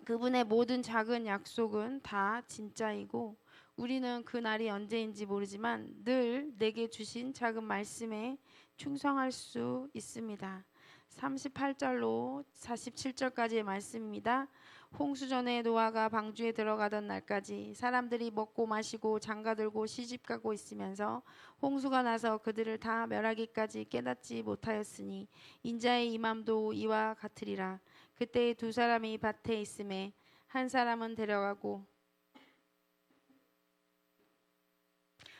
그분의 모든 작은 약속은 다 진짜이고 우리는 그 날이 언제인지 모르지만 늘 내게 주신 작은 말씀에 충성할 수 있습니다. 38절로 47절까지의 말씀입니다. 홍수전에 노아가 방주에 들어가던 날까지 사람들이 먹고 마시고 장가들고 시집가고 있으면서 홍수가 나서 그들을 다 멸하기까지 깨닫지 못하였으니 인자의 임함도 이와 같으리라. 그때 두 사람이 밭에 있음에 한 사람은 데려가고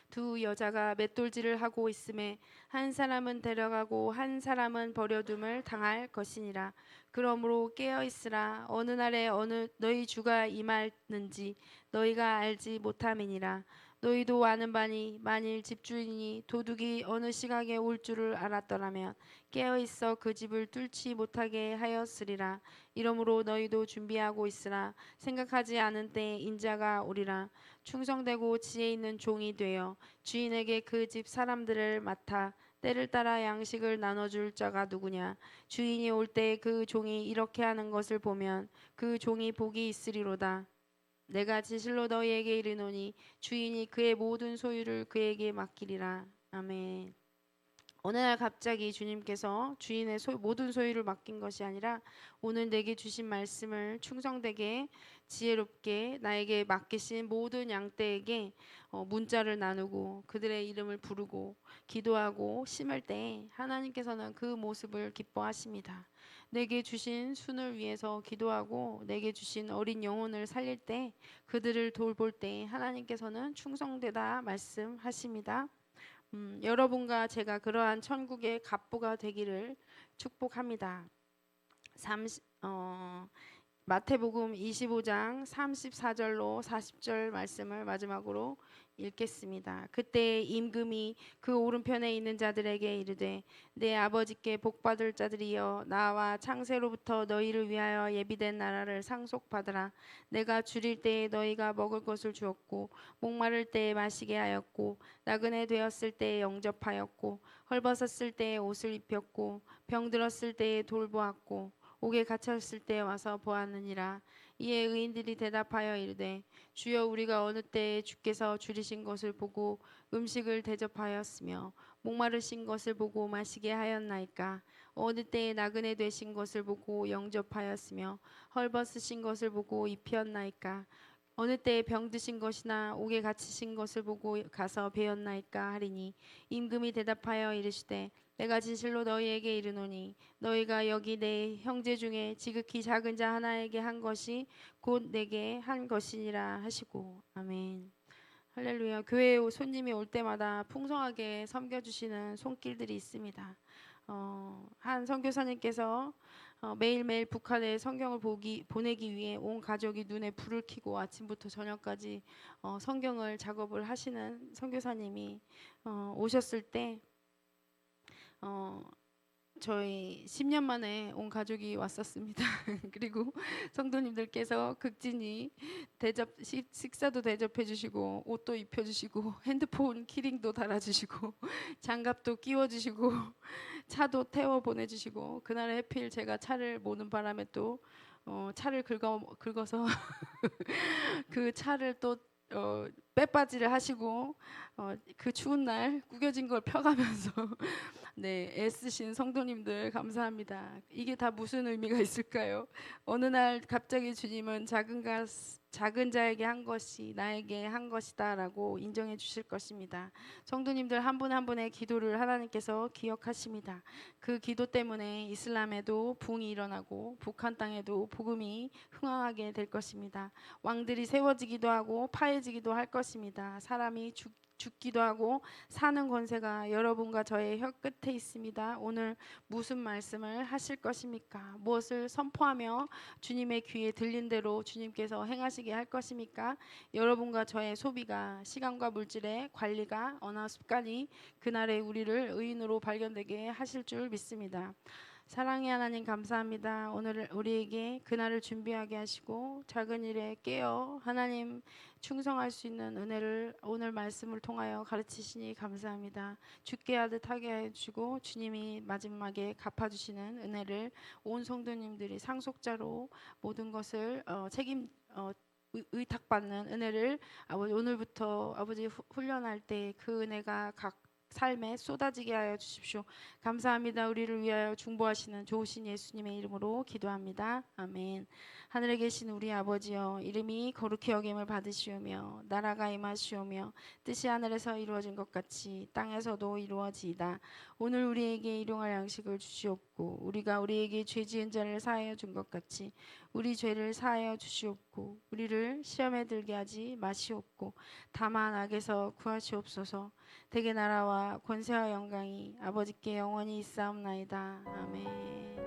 두 여자가 맷돌질을 하고 있음에 한 사람은 데려가고 한 사람은 버려둠을 당할 것이니라. 그러므로 깨어 있으라. 어느 날에 어느 너희 주가 임하는지 너희가 알지 못함이니라. 너희도 아는 바니 만일 집주인이 도둑이 어느 시각에 올 줄을 알았더라면 깨어 있어 그 집을 뚫지 못하게 하였으리라. 이러므로 너희도 준비하고 있으라. 생각하지 않은 때에 인자가 오리라. 충성되고 지혜 있는 종이 되어 주인에게 그 집 사람들을 맡아 때를 따라 양식을 나눠줄 자가 누구냐. 주인이 올 때 그 종이 이렇게 하는 것을 보면 그 종이 복이 있으리로다. 내가 진실로 너희에게 이르노니 주인이 그의 모든 소유를 그에게 맡기리라. 아멘. 어느 날 갑자기 주님께서 주인의 모든 소유를 맡긴 것이 아니라 오늘 내게 주신 말씀을 충성되게 지혜롭게 나에게 맡기신 모든 양떼에게 문자를 나누고 그들의 이름을 부르고 기도하고 심을 때 하나님께서는 그 모습을 기뻐하십니다. 내게 주신 순을 위해서 기도하고 내게 주신 어린 영혼을 살릴 때 그들을 돌볼 때 하나님께서는 충성되다 말씀하십니다. 여러분과 제가 그러한 천국의 갑부가 되기를 축복합니다. 30, 마태복음 25장 34절로 40절 말씀을 마지막으로 읽겠습니다. 그때 임금이 그 오른편에 있는 자들에게 이르되 내 아버지께 복받을 자들이여 나와 창세로부터 너희를 위하여 예비된 나라를 상속받으라. 내가 줄일 때에 너희가 먹을 것을 주었고 목마를 때에 마시게 하였고 나그네 되었을 때에 영접하였고 헐벗었을 때에 옷을 입혔고 병들었을 때에 돌보았고 옥에 갇혔을 때 와서 보았느니라. 이에 의인들이 대답하여 이르되 주여 우리가 어느 때에 주께서 줄이신 것을 보고 음식을 대접하였으며 목마르신 것을 보고 마시게 하였나이까. 어느 때에 나그네 되신 것을 보고 영접하였으며 헐벗으신 것을 보고 입혔나이까. 어느 때에 병드신 것이나 옥에 갇히신 것을 보고 가서 배웠나이까 하리니 임금이 대답하여 이르시되 내가 진실로 너희에게 이르노니 너희가 여기 내 형제 중에 지극히 작은 자 하나에게 한 것이 곧 내게 한 것이니라 하시고 아멘. 할렐루야. 교회에 손님이 올 때마다 풍성하게 섬겨주시는 손길들이 있습니다. 한 선교사님께서 매일매일 북한에 성경을 보내기 위해 온 가족이 눈에 불을 켜고 아침부터 저녁까지 성경을 작업을 하시는 선교사님이 오셨을 때 저희 10년 만에 온 가족이 왔었습니다. 그리고 성도님들께서 극진히 식사도 대접해 주시고 옷도 입혀 주시고 핸드폰 키링도 달아 주시고 장갑도 끼워 주시고 차도 태워 보내 주시고 그날 해필 제가 차를 모는 바람에 또 차를 긁어서 그 차를 또 빼빠지를 하시고 그 추운 날 구겨진 걸 펴가면서 네, 애쓰신 성도님들 감사합니다. 이게 다 무슨 의미가 있을까요? 어느 날 갑자기 주님은 작은 자에게 한 것이 나에게 한 것이다라고 인정해 주실 것입니다. 성도님들 한 분 한 분의 기도를 하나님께서 기억하십니다. 그 기도 때문에 이슬람에도 붕이 일어나고 북한 땅에도 복음이 흥황하게 될 것입니다. 왕들이 세워지기도 하고 파해지기도 할 것입니다. 사람이 죽기도 하고 사는 권세가 여러분과 저의 혀 끝에 있습니다. 오늘 무슨 말씀을 하실 것입니까? 무엇을 선포하며 주님의 귀에 들린 대로 주님께서 행하시게 할 것입니까? 여러분과 저의 소비가 시간과 물질의 관리가 언어 습관이 그날의 우리를 의인으로 발견되게 하실 줄 믿습니다. 사랑의 하나님 감사합니다. 오늘 우리에게 그날을 준비하게 하시고 작은 일에 깨어 하나님 충성할 수 있는 은혜를 오늘 말씀을 통하여 가르치시니 감사합니다. 죽게 하듯 하게 해주시고 주님이 마지막에 갚아주시는 은혜를 온 성도님들이 상속자로 모든 것을 의탁받는 은혜를 아버지 오늘부터 아버지 훈련할 때 그 은혜가 각 삶에 쏟아지게 하여 주십시오. 감사합니다. 우리를 위하여 중보하시는 좋으신 예수님의 이름으로 기도합니다. 아멘. 하늘에 계신 우리 아버지여, 이름이 거룩히 여김을 받으시오며 나라가 임하시오며 뜻이 하늘에서 이루어진 것 같이 땅에서도 이루어지이다. 오늘 우리에게 일용할 양식을 주시옵고 우리가 우리에게 죄 지은 자를 사하여 준 것 같이 우리 죄를 사하여 주시옵고 우리를 시험에 들게 하지 마시옵고 다만 악에서 구하시옵소서. 대개 나라와 권세와 영광이 아버지께 영원히 있사옵나이다. 아멘.